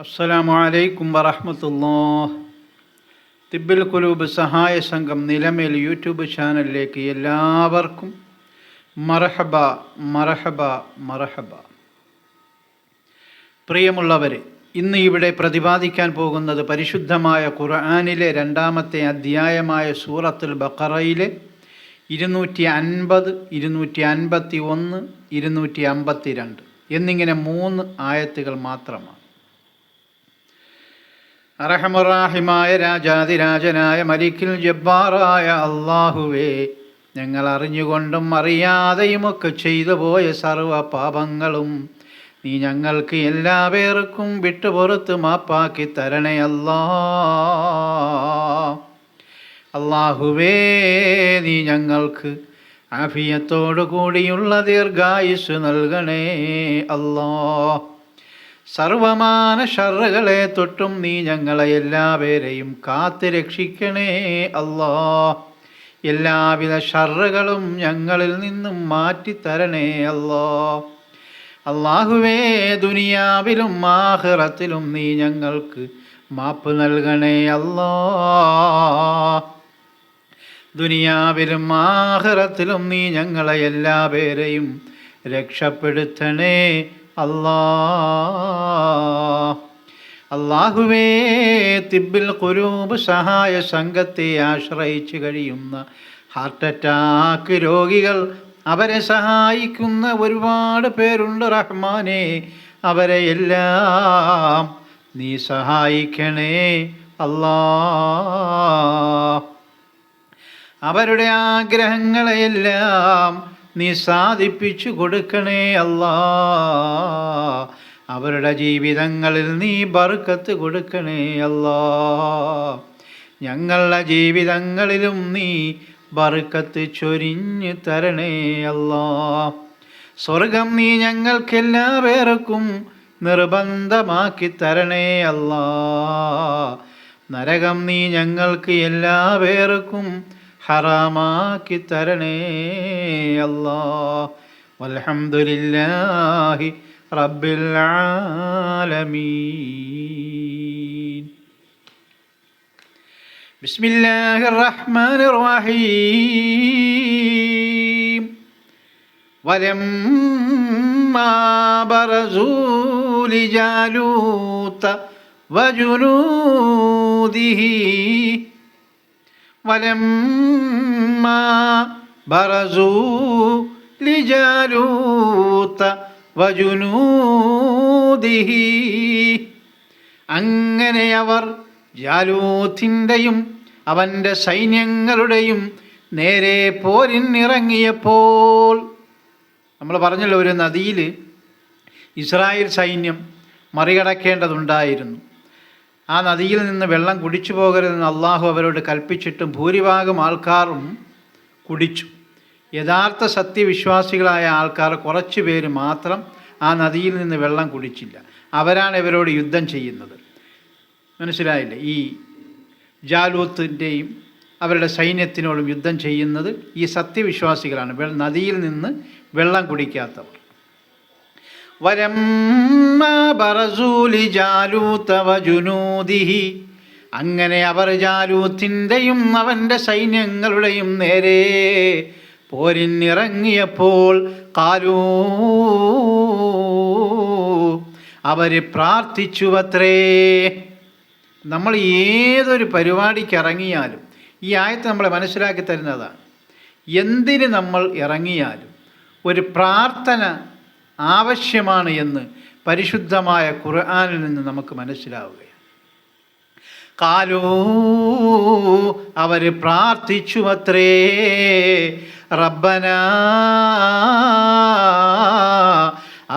അസ്സലാമു അലൈക്കും വറഹ്മത്തുള്ളാഹി. തിബ്ബിൽ ഖുലൂബ് സഹായ സംഘം നിലമേൽ യൂട്യൂബ് ചാനലിലേക്ക് എല്ലാവർക്കും മർഹബ മർഹബ മർഹബ. പ്രിയമുള്ളവരെ, ഇന്ന് ഇവിടെ പ്രതിപാദിക്കാൻ പോകുന്നത് പരിശുദ്ധമായ ഖുർആനിലെ 2-ാമത്തെ അധ്യായമായ സൂറത്തുൽ ബഖറയിലെ 250, 251, 252 എന്നിങ്ങനെ 3 ആയത്തുകൾ മാത്രമാണ്. അർഹമുർറാഹിമായ രാജാതിരാജനായ മലിക്കുൽ ജബ്ബാറായ അല്ലാഹുവേ, ഞങ്ങൾ അറിഞ്ഞുകൊണ്ടും അറിയാതെയുമൊക്കെ ചെയ്തു പോയ സർവ പാപങ്ങളും നീ ഞങ്ങൾക്ക് എല്ലാവർക്കും വിട്ടുപുറത്ത് മാപ്പാക്കി തരണേ അല്ലാഹുവേ. നീ ഞങ്ങൾക്ക് ആഫിയത്തോടു കൂടിയുള്ള ദീർഘായുസ് നൽകണേ അല്ലാഹ്. സർവമാന ഷർറുകളെ തൊട്ടും നീ ഞങ്ങളെ എല്ലാവരെയും കാത്ത് രക്ഷിക്കണേ അല്ലാഹ്. എല്ലാവിധ ഷർറുകളും ഞങ്ങളിൽ നിന്നും മാറ്റിത്തരണേ അല്ലാഹ്. അല്ലാഹുവേ, ദുനിയാവിലും ആഖിറത്തിലും നീ ഞങ്ങൾക്ക് മാപ്പ് നൽകണേ അല്ലാഹ്. ദുനിയാവിലും ആഖിറത്തിലും നീ ഞങ്ങളെ എല്ലാവരെയും രക്ഷപ്പെടുത്തണേ അല്ലാഹുവേ, തിബ്ബിൽ ഖുലൂബ് സഹായ സംഘത്തെ ആശ്രയിച്ച് കഴിയുന്ന ഹാർട്ട് അറ്റാക്ക് രോഗികൾ, അവരെ സഹായിക്കുന്ന ഒരുപാട് പേരുണ്ട് റഹ്മാനെ. അവരെ എല്ലാം നീ സഹായിക്കണേ അല്ലാഹ്. അവരുടെ ആഗ്രഹങ്ങളെയെല്ലാം നീ സാധിപ്പിച്ചു കൊടുക്കണേ അല്ലാഹ്. അവരുടെ ജീവിതങ്ങളിൽ നീ ബർക്കത്ത് കൊടുക്കണേ അല്ലാഹ്. ഞങ്ങളുടെ ജീവിതങ്ങളിലും നീ ബർക്കത്ത് ചൊരിഞ്ഞു തരണേ അല്ലാഹ്. സ്വർഗം നീ ഞങ്ങൾക്കെല്ലാവർക്കും നിർബന്ധമാക്കി തരണേ അല്ലാഹ്. നരകം നീ ഞങ്ങൾക്ക് എല്ലാവർക്കും ഹറാമാക്കി തരണേ അല്ലാഹ്. വൽഹംദുലില്ലാഹി റബ്ബിൽ ആലമീൻ. ബിസ്മില്ലാഹിർ റഹ്മാനിർ റഹീം. വലമ്മാ ബറസൂ ലിജാലൂത വജുനൂദിഹി വലമ്മാ ബറസൂ ലിജാലൂത വജുനൂദിഹി. അങ്ങനെ അവർ ജാലൂത്തിൻ്റെയും അവൻ്റെ സൈന്യങ്ങളുടെയും നേരെ പോരിനിറങ്ങിയപ്പോൾ, നമ്മൾ പറഞ്ഞല്ലോ, ഒരു നദിയിൽ ഇസ്രായേൽ സൈന്യം മറികടക്കേണ്ടതുണ്ടായിരുന്നു. ആ നദിയിൽ നിന്ന് വെള്ളം കുടിച്ചു പോകരുതെന്ന് അള്ളാഹു അവരോട് കൽപ്പിച്ചിട്ടും ഭൂരിഭാഗം ആൾക്കാരും കുടിച്ചു. യഥാർത്ഥ സത്യവിശ്വാസികളായ ആൾക്കാർ കുറച്ച് പേര് മാത്രം ആ നദിയിൽ നിന്ന് വെള്ളം കുടിച്ചില്ല. അവരാണ് ഇവരോട് യുദ്ധം ചെയ്യുന്നത്. മനസ്സിലായില്ലേ? ഈ ജാലൂത്തിൻ്റെയും അവരുടെ സൈന്യത്തിനോടും യുദ്ധം ചെയ്യുന്നത് ഈ സത്യവിശ്വാസികളാണ്, നദിയിൽ നിന്ന് വെള്ളം കുടിക്കാത്തവർ. വലമ്മാ ബറസൂ ലിജാലൂത വജുനൂദിഹി. അങ്ങനെ അവർ ജാലൂത്തിൻ്റെയും അവൻ്റെ സൈന്യങ്ങളുടെയും നേരെ പോരിനിറങ്ങിയപ്പോൾ ഖാലൂ, അവർ പ്രാർത്ഥിച്ചുവത്രേ. നമ്മൾ ഏതൊരു പരിപാടിക്ക് ഇറങ്ങിയാലും ഈ ആയത്ത് നമ്മളെ മനസ്സിലാക്കി തരുന്നതാണ്. എന്തിന് നമ്മൾ ഇറങ്ങിയാലും ഒരു പ്രാർത്ഥന ആവശ്യമാണ് എന്ന് പരിശുദ്ധമായ ഖുർആനിൽ നിന്ന് നമുക്ക് മനസ്സിലാവുകയാണ്. ഖാലൂ, അവർ പ്രാർത്ഥിച്ചുവത്രേ. റബ്ബനാ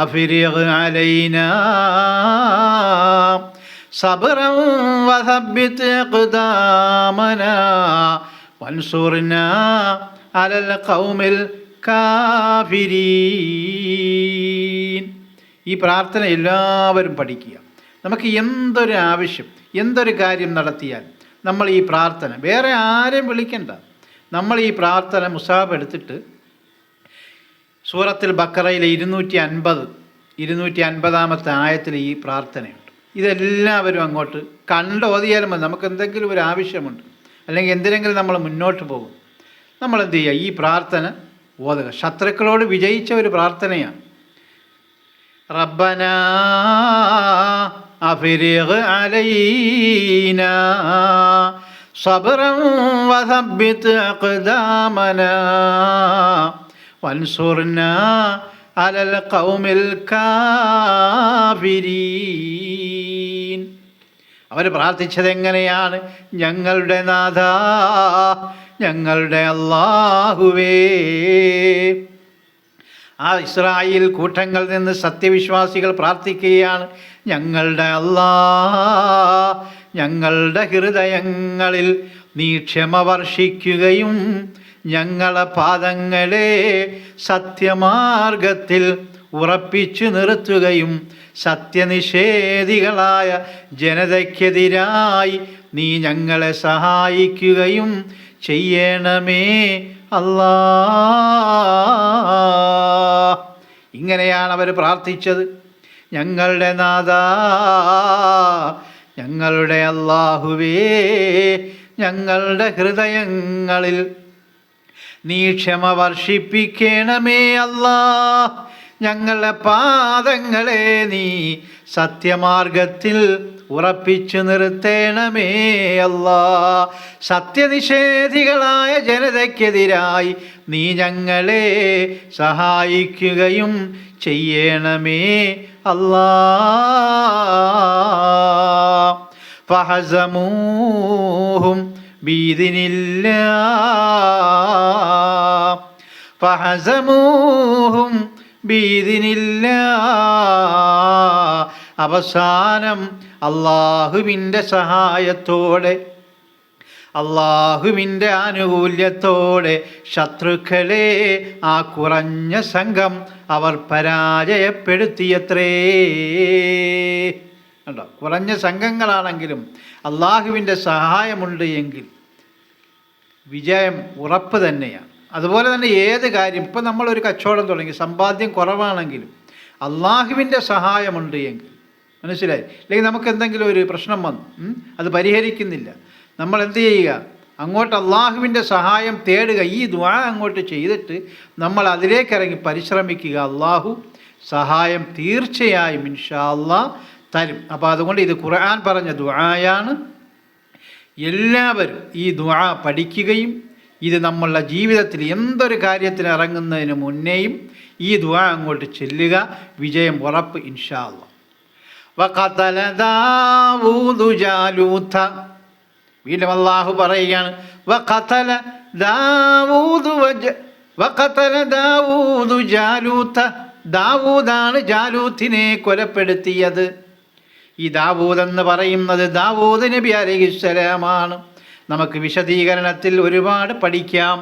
അഫ്രിഗ് അലൈനാ സബ്റൻ വസബ്ബിത് അഖ്ദാമനാ വൻസുർനാ അലൽ ഖൗമിൽ കാഫിരീൻ. ഈ പ്രാർത്ഥന എല്ലാവരും പഠിക്കുക. നമുക്ക് എന്തൊരു ആവശ്യം, എന്തൊരു കാര്യം നടത്തിയാൽ നമ്മൾ ഈ പ്രാർത്ഥന, വേറെ ആരെയും വിളിക്കണ്ട, നമ്മൾ ഈ പ്രാർത്ഥന മുസാബ് എടുത്തിട്ട് സൂറത്തുൽ ബഖറയിലെ 250 250-ാമത്തെ ആയത്തിൽ ഈ പ്രാർത്ഥനയുണ്ട്. ഇതെല്ലാവരും അങ്ങോട്ട് കണ്ടോതിയാലും മതി. നമുക്ക് എന്തെങ്കിലും ഒരു ആവശ്യമുണ്ട്, അല്ലെങ്കിൽ എന്തിനെങ്കിലും നമ്മൾ മുന്നോട്ട് പോകും, നമ്മളെന്ത് ചെയ്യുക? ഈ പ്രാർത്ഥന ഓതുക. ശത്രുക്കളോട് വിജയിച്ച ഒരു പ്രാർത്ഥനയാണ്. റബ്ബനാ അഫ്രിഗ് അലൈനാ സബ്റൻ വസബ്ബിത് അഖ്ദാമനാ വൻസുർനാ അലൽ ഖൗമിൽ കാഫിരീൻ. അവർ പ്രാർത്ഥിച്ചത് എങ്ങനെയാണ്? ഞങ്ങളുടെ നാഥാ, ഞങ്ങളുടെ അല്ലാഹുവേ. ആ ഇസ്രായേൽ കൂട്ടങ്ങളിൽ നിന്ന് സത്യവിശ്വാസികൾ പ്രാർത്ഥിക്കുകയാണ്, ഞങ്ങളുടെ അല്ലാഹ്, ഞങ്ങളുടെ ഹൃദയങ്ങളിൽ നീ ക്ഷമ വർഷിക്കുകയും ഞങ്ങളെ പാദങ്ങളെ സത്യമാർഗത്തിൽ ഉറപ്പിച്ചു നിർത്തുകയും സത്യനിഷേധികളായ ജനതയ്ക്കെതിരായി നീ ഞങ്ങളെ സഹായിക്കുകയും ചെയ്യണമേ അല്ലാ. ഇങ്ങനെയാണ് അവർ പ്രാർത്ഥിച്ചത്. ഞങ്ങളുടെ നാഥാ, ഞങ്ങളുടെ അല്ലാഹുവേ, ഞങ്ങളുടെ ഹൃദയങ്ങളിൽ നീ ക്ഷമ വർഷിപ്പിക്കണമേ അല്ലാ. ഞങ്ങളുടെ പാദങ്ങളെ നീ സത്യമാർഗത്തിൽ ഉറപ്പിച്ചു നിർത്തേണമേ അല്ലാ. സത്യനിഷേധികളായ ജനതയ്ക്കെതിരായി നീ ഞങ്ങളെ സഹായിക്കുകയും ചെയ്യണമേ അല്ലാ. ഫഹസമൂഹും ഫഹസമൂഹും ബീദിനില്ലാ. അവസാനം അള്ളാഹുവിൻ്റെ സഹായത്തോടെ, അള്ളാഹുവിൻ്റെ ആനുകൂല്യത്തോടെ ശത്രുക്കളെ ആ കുറഞ്ഞ സംഘം അവർ പരാജയപ്പെടുത്തിയത്രേ. കണ്ടോ, കുറഞ്ഞ സംഘങ്ങളാണെങ്കിലും അള്ളാഹുവിൻ്റെ സഹായമുണ്ട് എങ്കിൽ വിജയം ഉറപ്പ് തന്നെയാണ്. അതുപോലെ തന്നെ ഏത് കാര്യം, ഇപ്പം നമ്മളൊരു കച്ചവടം തുടങ്ങി, സമ്പാദ്യം കുറവാണെങ്കിലും അള്ളാഹുവിൻ്റെ സഹായമുണ്ട് എങ്കിൽ, മനസ്സിലായി? അല്ലെങ്കിൽ നമുക്ക് എന്തെങ്കിലും ഒരു പ്രശ്നം വന്നു, അത് പരിഹരിക്കുന്നില്ല, നമ്മൾ എന്ത് ചെയ്യുക? അങ്ങോട്ട് അള്ളാഹുവിൻ്റെ സഹായം തേടുക. ഈ ദുആ അങ്ങോട്ട് ചെയ്തിട്ട് നമ്മൾ അതിലേക്ക് ഇറങ്ങി പരിശ്രമിക്കുക. അള്ളാഹു സഹായം തീർച്ചയായും ഇൻഷാ അല്ലാഹ് തരും. അപ്പോൾ അതുകൊണ്ട് ഇത് ഖുർആൻ പറഞ്ഞ ദുആയാണ്. എല്ലാവരും ഈ ദുആ പഠിക്കുകയും ഇത് നമ്മളുടെ ജീവിതത്തിൽ എന്തൊരു കാര്യത്തിന് ഇറങ്ങുന്നതിന് മുന്നേയും ഈ ദുആ അങ്ങോട്ട് ചെല്ലുക. വിജയം ഉറപ്പ് ഇൻഷാ അല്ലാഹ്. വഖതല ദാവൂദു ജാലൂത. വീണ്ടും അല്ലാഹു പറയുകയാണ്, വഖതല ദാവൂദു ജാലൂത. ദാവൂദാണ് ജാലൂത്തിനെ കൊലപ്പെടുത്തിയത്. ഈ ദാവൂദ് എന്ന് പറയുന്നത് ദാവൂദ് നബി അലൈഹിസ്സലാമാണ്. നമുക്ക് വിശദീകരണത്തിൽ ഒരുപാട് പഠിക്കാം.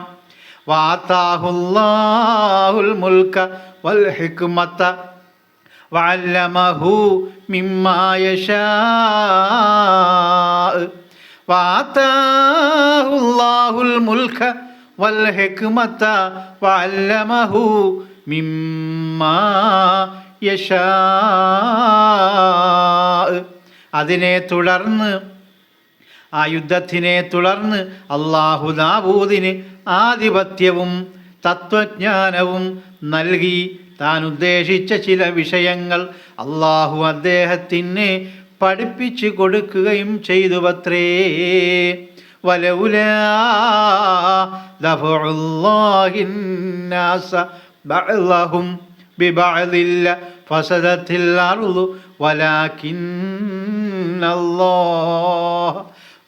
വആതാഹുല്ലാഹുൽ മുൽക വൽ ഹിക്മത വഅല്ലമഹു മിമ്മാ യശാ. വആതാഹുല്ലാഹുൽ മുൽക വൽ ഹിക്മത വഅല്ലമഹു മിമ്മാ യശാ. അതിനെ തുടർന്ന്, ആ യുദ്ധത്തിനെ തുടർന്ന് അല്ലാഹു ദാവൂദിന് ആധിപത്യവും തത്വജ്ഞാനവും നൽകി. താൻ ഉദ്ദേശിച്ച ചില വിഷയങ്ങൾ അല്ലാഹു അദ്ദേഹത്തിന് പഠിപ്പിച്ചു കൊടുക്കുകയും ചെയ്തുവത്രേ. വലൗലാ ദഫഉല്ലാഹിന്നാസ ബഅ്ളഹും ബിബഅ്ളില്ല ഫസദത്തിൽ അർളു വലാകിന്നല്ലാഹ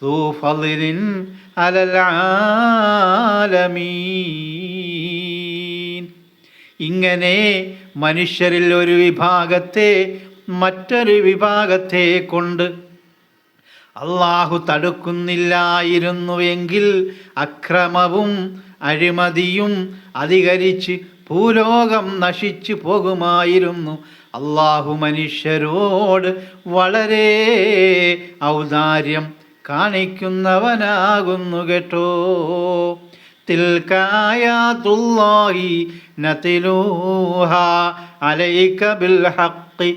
ദൂ ഫളിൻ അലൽ ആലമീൻ. ഇങ്ങനെ മനുഷ്യരിൽ ഒരു വിഭാഗത്തെ മറ്റൊരു വിഭാഗത്തെ കൊണ്ട് അല്ലാഹു തടുക്കുന്നില്ലായിരുന്നുവെങ്കിൽ അക്രമവും അഴിമതിയും അധികരിച്ച് ഭൂലോകം നശിച്ചു പോകുമായിരുന്നു. അല്ലാഹു മനുഷ്യരോട് വളരെ ഔദാര്യം കാണിക്കുന്നവനാകുന്നു കേട്ടോ. തിൽകായാതുല്ലാഹി നതിലൂഹാ അലൈക ബിൽ ഹഖ്.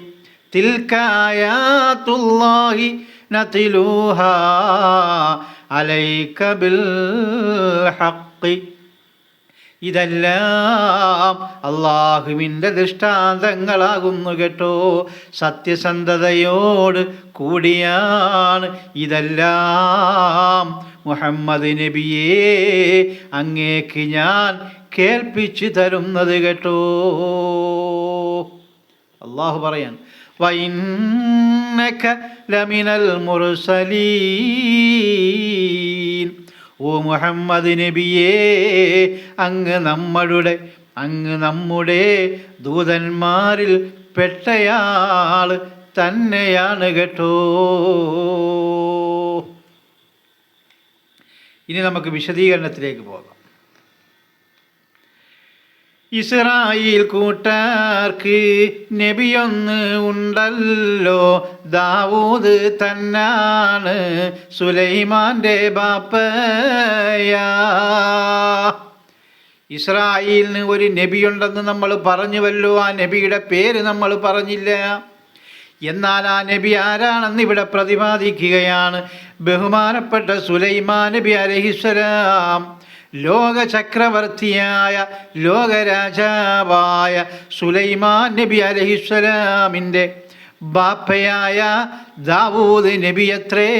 തിൽക ആയാതുല്ലാഹി നത്ലൂഹാ അലൈക ബിൽ ഹഖ്. ഇതെല്ലാം അള്ളാഹുവിൻ്റെ ദൃഷ്ടാന്തങ്ങളാകുന്നു കേട്ടോ. സത്യസന്ധതയോട് കൂടിയാണ് ഇതെല്ലാം മുഹമ്മദ് നബിയെ അങ്ങേക്ക് ഞാൻ കേൾപ്പിച്ചു തരുന്നത് കേട്ടോ. അള്ളാഹു പറയാൻ വഇന്നക ലമിനൽ മുർസലീൻ. ഓ മുഹമ്മദ് നബിയേ, അങ്ങ് നമ്മുടെ ദൂതന്മാരിൽ പെട്ടയാൾ തന്നെയാണ് കേട്ടോ. ഇനി നമുക്ക് വിശദീകരണത്തിലേക്ക് പോകാം. ഇസ്രായേൽ കൂട്ടർക്ക് നബിയൊന്ന് ഉണ്ടല്ലോ, ദാവൂദ് തന്നാണ് സുലൈമാൻ്റെ ബാപ്പയാ. ഇസ്രായേലിന് ഒരു നബിയുണ്ടെന്ന് നമ്മൾ പറഞ്ഞുവല്ലോ, ആ നബിയുടെ പേര് നമ്മൾ പറഞ്ഞില്ല. എന്നാൽ ആ നബി ആരാണെന്ന് ഇവിടെ പ്രതിപാദിക്കുകയാണ്. ബഹുമാനപ്പെട്ട സുലൈമാൻ നബി അലൈഹിസ്സലാം, ലോക ചക്രവർത്തിയായ ലോകരാജാവായ സുലൈമാൻ നബി അലൈഹിസ്സലാമിൻ്റെ ബാപ്പയായ ദാവൂദ് നബിയത്രേ.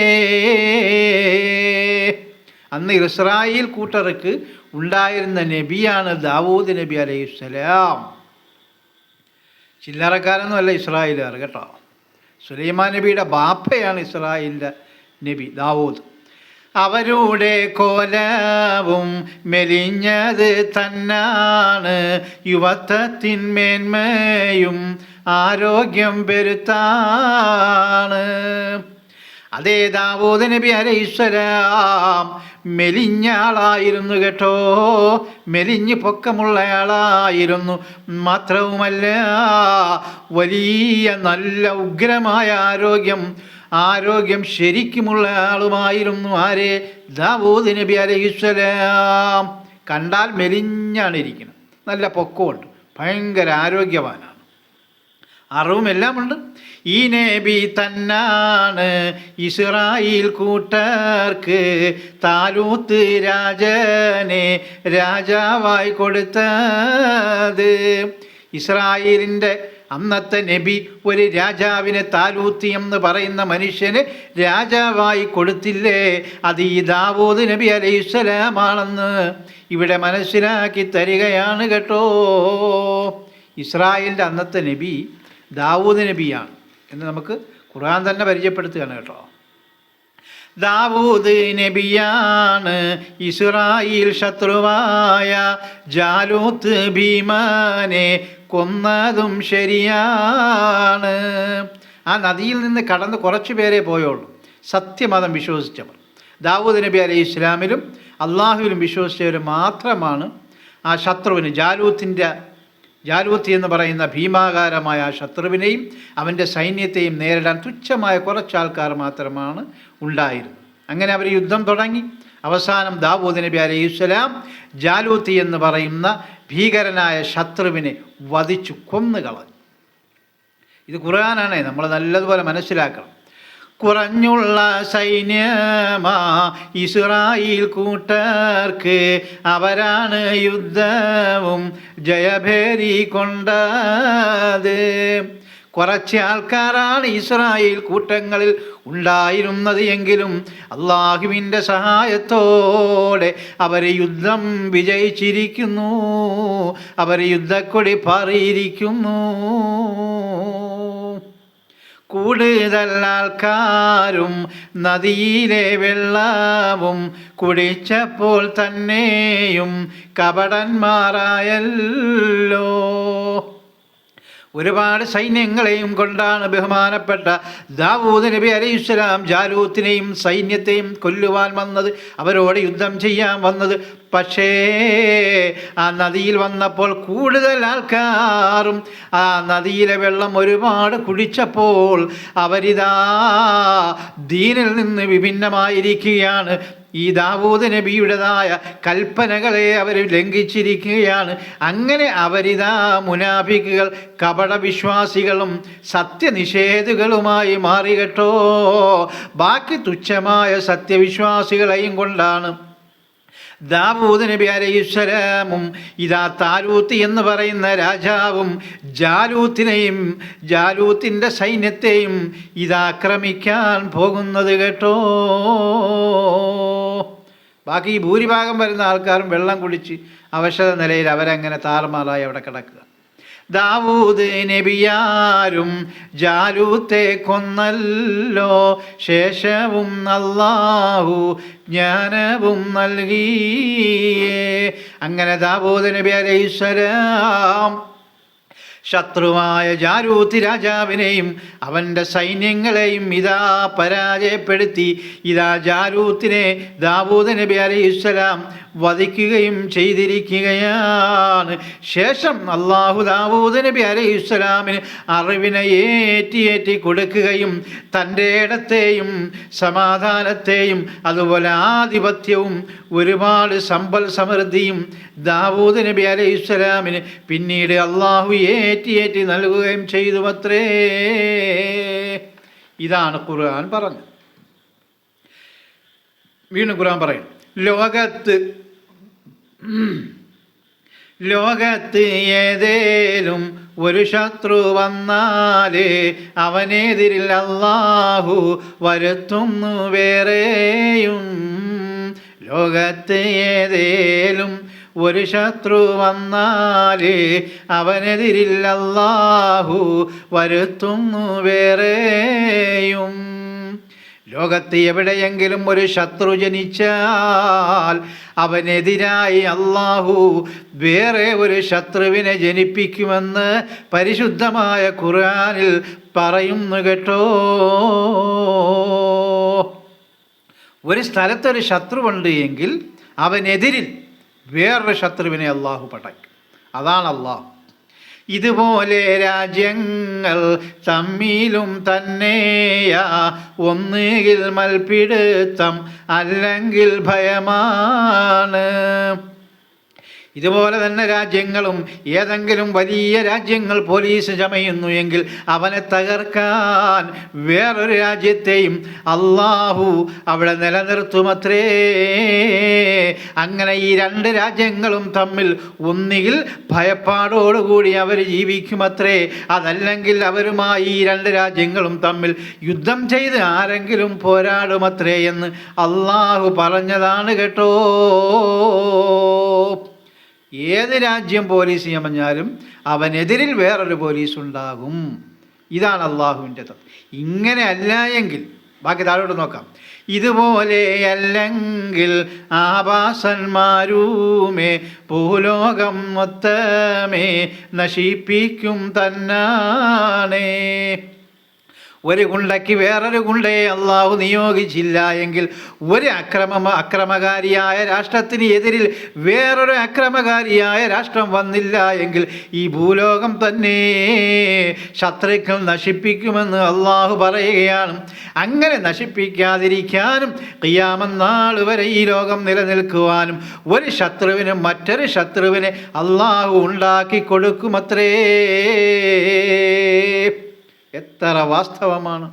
അന്ന് ഇസ്രായേൽ കൂട്ടർക്ക് ഉണ്ടായിരുന്ന നബിയാണ് ദാവൂദ് നബി അലൈഹിസ്സലാം. ചില്ലറക്കാരൊന്നുമല്ല ഇസ്രായേലുകാർ കേട്ടോ. സുലൈമാൻ നബിയുടെ ബാപ്പയാണ് ഇസ്രായേലിൻ്റെ നബി ദാവൂദ്. അവരുടെ കോലവും മെലിഞ്ഞത് തന്നാണ്, യുവത്വത്തിന്മേന്മയും ആരോഗ്യം പെരുത്താണ്. അതേ ദാവൂദ് നബി അലൈഹിസ്സലാം മെലിഞ്ഞ ആളായിരുന്നു കേട്ടോ, മെലിഞ്ഞ് പൊക്കമുള്ളയാളായിരുന്നു. മാത്രവുമല്ല വലിയ നല്ല ഉഗ്രമായ ആരോഗ്യം ശരിക്കുമുള്ള ആളുമായിരുന്നു. ആരെ? ദാവൂദ് നബി അലൈഹിസ്സലാം. കണ്ടാൽ മെലിഞ്ഞാണ് ഇരിക്കുന്നത്, നല്ല പൊക്കമുണ്ട്, ഭയങ്കര ആരോഗ്യവാനാണ്, അറിവും എല്ലാം ഉണ്ട്. ഈ നബി തന്നാണ് ഇസ്രായേൽ കൂട്ടർക്ക് താലൂത്ത് രാജനെ രാജാവായി കൊടുത്തത്. ഇസ്രായേലിൻ്റെ അന്നത്തെ നബി ഒരു രാജാവിനെ താലൂത്ത് എന്ന് പറയുന്ന മനുഷ്യന് രാജാവായി കൊടുത്തില്ലേ, അത് ഈ ദാവൂദ് നബി അലൈഹിസ്സലാമാണെന്ന് ഇവിടെ മനസ്സിലാക്കി തരികയാണ് കേട്ടോ. ഇസ്രായേലിൻ്റെ അന്നത്തെ നബി ദാവൂദ് നബിയാണ് എന്ന് നമുക്ക് ഖുർആൻ തന്നെ പരിചയപ്പെടുത്തുകയാണ് കേട്ടോ. ദാവൂദ് നബിയാണ് ഇസ്രായേൽ ശത്രുവായ ജാലൂത്ത് ഭീമനെ കൊന്നതും ശരിയാണ്. ആ നദിയിൽ നിന്ന് കടന്ന് കുറച്ച് പേരെ പോയുള്ളൂ സത്യമതം വിശ്വസിച്ചവർ. ദാവൂദ് നബി അലൈഹി ഇസ്ലാമിലും അള്ളാഹുവിലും വിശ്വസിച്ചവർ മാത്രമാണ് ആ ശത്രുവിന്, ജാലൂത്ത് എന്ന് പറയുന്ന ഭീമാകാരമായ ആ ശത്രുവിനെയും അവൻ്റെ സൈന്യത്തെയും നേരിടാൻ തുച്ഛമായ കുറച്ചാൾക്കാർ മാത്രമാണ് ഉണ്ടായിരുന്നത്. അങ്ങനെ അവർ യുദ്ധം തുടങ്ങി. അവസാനം ദാവൂദ് നബി അലൈഹിസ്സലാം ജാലൂത്ത് എന്ന് പറയുന്ന ഭീകരനായ ശത്രുവിനെ വധിച്ചു കൊന്നുകളഞ്ഞു. ഇത് ഖുർആനാണ്, നമ്മൾ നല്ലതുപോലെ മനസ്സിലാക്കണം. കുറഞ്ഞുള്ള സൈന്യമാ ഇസ്രായേൽ കൂട്ടർക്ക്, അവരാണ് യുദ്ധവും ജയഭേരി കൊണ്ടത്. കുറച്ച് ആൾക്കാരാണ് ഇസ്രായേൽ കൂട്ടങ്ങളിൽ ഉണ്ടായിരുന്നത് എങ്കിലും അള്ളാഹുവിൻ്റെ സഹായത്തോടെ അവർ യുദ്ധം വിജയിച്ചിരിക്കുന്നു, അവർ യുദ്ധക്കൊടി പാറിയിരിക്കുന്നു. കൂടുതൽ ആൾക്കാരും നദിയിലെ വെള്ളവും കുടിച്ചപ്പോൾ തന്നെയും കപടന്മാരായല്ലോ. ഒരുപാട് സൈന്യങ്ങളെയും കൊണ്ടാണ് ബഹുമാനപ്പെട്ട ദാവൂദ് നബി അലൈഹിസ്സലാം ജാലൂത്തിനെയും സൈന്യത്തെയും കൊല്ലുവാൻ വന്നത്, അവരോട് യുദ്ധം ചെയ്യാൻ വന്നത്. പക്ഷേ ആ നദിയിൽ വന്നപ്പോൾ കൂടുതൽ ആൾക്കാരും ആ നദിയിലെ വെള്ളം ഒരുപാട് കുടിച്ചപ്പോൾ അവരിതാ ദീനിൽ നിന്ന് വിഭിന്നമായിരിക്കുകയാണ്. ഈ ദാവൂദ് നബിയുടേതായ കൽപ്പനകളെ അവർ ലംഘിച്ചിരിക്കുകയാണ്. അങ്ങനെ അവരിതാ മുനാഫിക്കുകൾ, കപടവിശ്വാസികളും സത്യനിഷേധികളുമായി മാറി കേട്ടോ. ബാക്കി തുച്ഛമായ സത്യവിശ്വാസികളെയും കൊണ്ടാണ് ദാവൂദ് നബി അലൈഹിസ്സലാമും ഇതാ താലൂത്ത് എന്ന് പറയുന്ന രാജാവും ജാലൂത്തിൻ്റെ സൈന്യത്തെയും ഇതാക്രമിക്കാൻ പോകുന്നത് കേട്ടോ. ബാക്കി ഭൂരിഭാഗം വരുന്ന ആൾക്കാരും വെള്ളം കുടിച്ച് അവശത നിലയിൽ അവരങ്ങനെ താറുമാറായി അവിടെ കിടക്കുക. ദാവൂദ് നബിയാരും ജാലൂത്തെ കൊന്നല്ലോ, ശേഷവും അല്ലാഹു ജ്ഞാനവും നൽകിയേ. അങ്ങനെ ദാവൂദ് നബി അലൈഹിസ്സലാം ശത്രുവായ ജാലൂത്ത് രാജാവിനെയും അവൻ്റെ സൈന്യങ്ങളെയും ഇതാ പരാജയപ്പെടുത്തി. ഇതാ ജാലൂത്തിനെ ദാവൂദ് നബി അലൈഹിസ്സലാം വധിക്കുകയും ചെയ്തിരിക്കുകയാണ്. ശേഷം അല്ലാഹു ദാവൂദ് നബി അലൈഹിസ്സലാമിന് അറിവിനെ ഏറ്റി കൊടുക്കുകയും തൻ്റെ ഇടത്തെയും സമാധാനത്തെയും അതുപോലെ ആധിപത്യവും ഒരുപാട് സമ്പൽ സമൃദ്ധിയും ദാവൂദ് നബി അലൈഹിസ്സലാമിന് പിന്നീട് അല്ലാഹു ഏറ്റി നൽകുകയും ചെയ്തു അത്രേ. ഇതാണ് ഖുർആൻ പറഞ്ഞത്. വീണ്ടും ഖുർആൻ പറയും, ലോകത്ത് ഏതേലും ഒരു ശത്രു വന്നാലേ അവനെതിരിൽ അല്ലാഹു വരുത്തുന്നു വേറെയും. ലോകത്ത് ഏതേലും ഒരു ശത്രു വന്നാലേ അവനെതിരിൽ അല്ലാഹു വരുത്തുന്നു വേറെയും. ലോകത്ത് എവിടെയെങ്കിലും ഒരു ശത്രു ജനിച്ചാൽ അവനെതിരായി അല്ലാഹു വേറെ ഒരു ശത്രുവിനെ ജനിപ്പിക്കുമെന്ന് പരിശുദ്ധമായ ഖുർആനിൽ പറയുന്നു കേട്ടോ. ഒരു സ്ഥലത്തൊരു ശത്രുവുണ്ട് എങ്കിൽ അവനെതിരിൽ വേറൊരു ശത്രുവിനെ അല്ലാഹു പടയ്ക്കും. അതാണ് അല്ലാഹു. ഇതുപോലെ രാജ്യങ്ങൾ തമ്മിലും തന്നെയാ, ഒന്നുകിൽ മൽപ്പിടുത്തം അല്ലെങ്കിൽ ഭയമാണ്. ഇതുപോലെ തന്നെ രാജ്യങ്ങളും ഏതെങ്കിലും വലിയ രാജ്യങ്ങൾ പോലീസ് ചമയുന്നു എങ്കിൽ അവനെ തകർക്കാൻ വേറൊരു രാജ്യത്തെയും അല്ലാഹു അവിടെ നിലനിർത്തുമത്രേ. അങ്ങനെ ഈ രണ്ട് രാജ്യങ്ങളും തമ്മിൽ ഒന്നുകിൽ ഭയപ്പാടോടുകൂടി അവർ ജീവിക്കുമത്രേ, അതല്ലെങ്കിൽ അവരുമായി ഈ രണ്ട് രാജ്യങ്ങളും തമ്മിൽ യുദ്ധം ചെയ്ത് ആരെങ്കിലും പോരാടുമത്രേ എന്ന് അല്ലാഹു പറഞ്ഞതാണ് കേട്ടോ. ഏത് രാജ്യം പോലീസ് ചമഞ്ഞാലും അവനെതിരിൽ വേറൊരു പോലീസ് ഉണ്ടാകും. ഇതാണ് അള്ളാഹുവിൻ്റെ തത്വം. ഇങ്ങനെ അല്ല എങ്കിൽ ബാക്കി താഴോട്ട് നോക്കാം. ഇതുപോലെ അല്ലെങ്കിൽ ആഭാസന്മാരുമേ ഭൂലോകം മൊത്തമേ നശിപ്പിക്കും തന്നാണേ. ഒരു ഗുണ്ടയ്ക്ക് വേറൊരു ഗുണ്ടയെ അള്ളാഹു നിയോഗിച്ചില്ല എങ്കിൽ ഒരു അക്രമകാരിയായ രാഷ്ട്രത്തിന് എതിരിൽ വേറൊരു അക്രമകാരിയായ രാഷ്ട്രം വന്നില്ല എങ്കിൽ ഈ ഭൂലോകം തന്നെ ശത്രുക്കൾ നശിപ്പിക്കുമെന്ന് അള്ളാഹു പറയുകയാണ്. അങ്ങനെ നശിപ്പിക്കാതിരിക്കാനും ഖിയാമത്ത് നാൾ വരെ ഈ ലോകം നിലനിൽക്കുവാനും ഒരു ശത്രുവിനും മറ്റൊരു ശത്രുവിനെ അള്ളാഹു ഉണ്ടാക്കി കൊടുക്കുമത്രേ. എത്ര വാസ്തവമാണ്.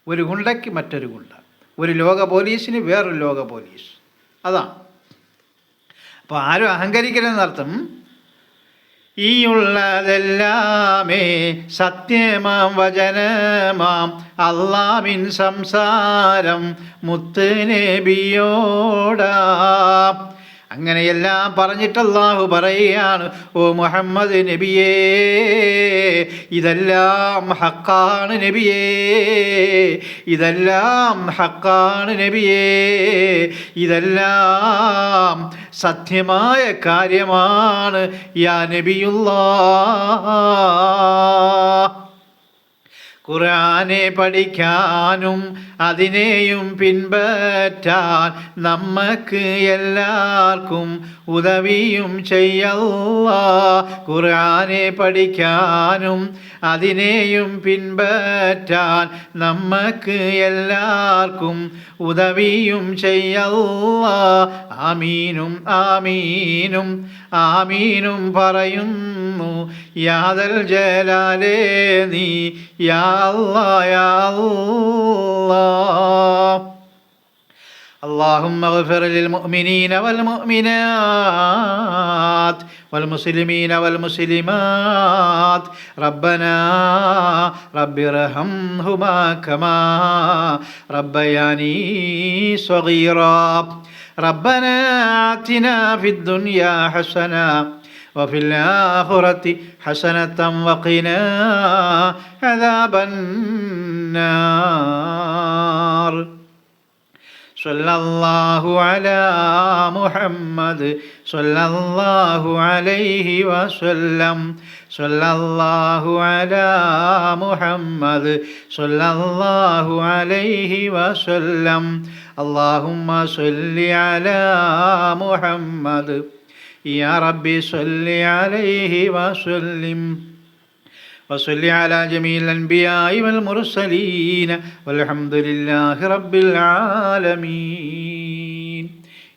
ഒരു ഗുണ്ടയ്ക്ക് മറ്റൊരു ഗുണ്ട, ഒരു ലോക പോലീസിന് വേറൊരു ലോക പോലീസ്. അതാണ്. അപ്പോൾ ആരും അഹങ്കരിക്കലെന്നർത്ഥം. ഈ ഉള്ളതെല്ലാമേ സത്യമാം വചനമാം അല്ലാഹുവിൻ സംസാരം മുത്ത് നബിയോടാം. അങ്ങനെയെല്ലാം പറഞ്ഞിട്ട് അല്ലാഹു പറയുകയാണ്, ഓ മുഹമ്മദ് നബിയേ, ഇതെല്ലാം ഹക്കാണ് നബിയേ, ഇതെല്ലാം ഹക്കാണ് നബിയേ, ഇതെല്ലാം സത്യമായ കാര്യമാണ് യാ നബിയുള്ളാഹ്. ഖുർആനെ പഠിക്കാനും അതിനെയും പിൻപറ്റാൻ നമ്മക്ക് എല്ലാവർക്കും ഉദവിയും ചെയ്യല്ലാ. ഖുർആനെ പഠിക്കാനും അതിനെയും പിൻപറ്റാൻ നമ്മക്ക് എല്ലാവർക്കും ഉദവിയും ചെയ്യല്ലാ. ആമീനും ആമീനും ആമീനും പറയുന്നു യാദൽ ജലാലേ നീ യാ അല്ലാഹ് യാ അല്ലാഹ്. اللهم اغفر للمؤمنين والمؤمنات والمسلمين والمسلمات ربنا رب ارحمهما كما ربياني صغيرا. ربنا آتنا في الدنيا حسنة وفي الآخرة حسنة وقنا عذاب النار. صلى الله على محمد صلى الله عليه وسلم. صلى الله على محمد صلى الله عليه وسلم. اللهم صل على محمد يا ربي صل عليه وسلم. وصل على جميع الأنبياء والمرسلين والحمد لله رب العالمين.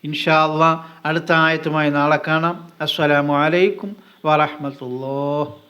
ഇൻഷാ അല്ലാഹ് അടുത്ത ആയത്തുമായി നാളെ കാണാം. അസ്സലാമു അലൈക്കും വറഹ്മത്തുള്ളാഹി.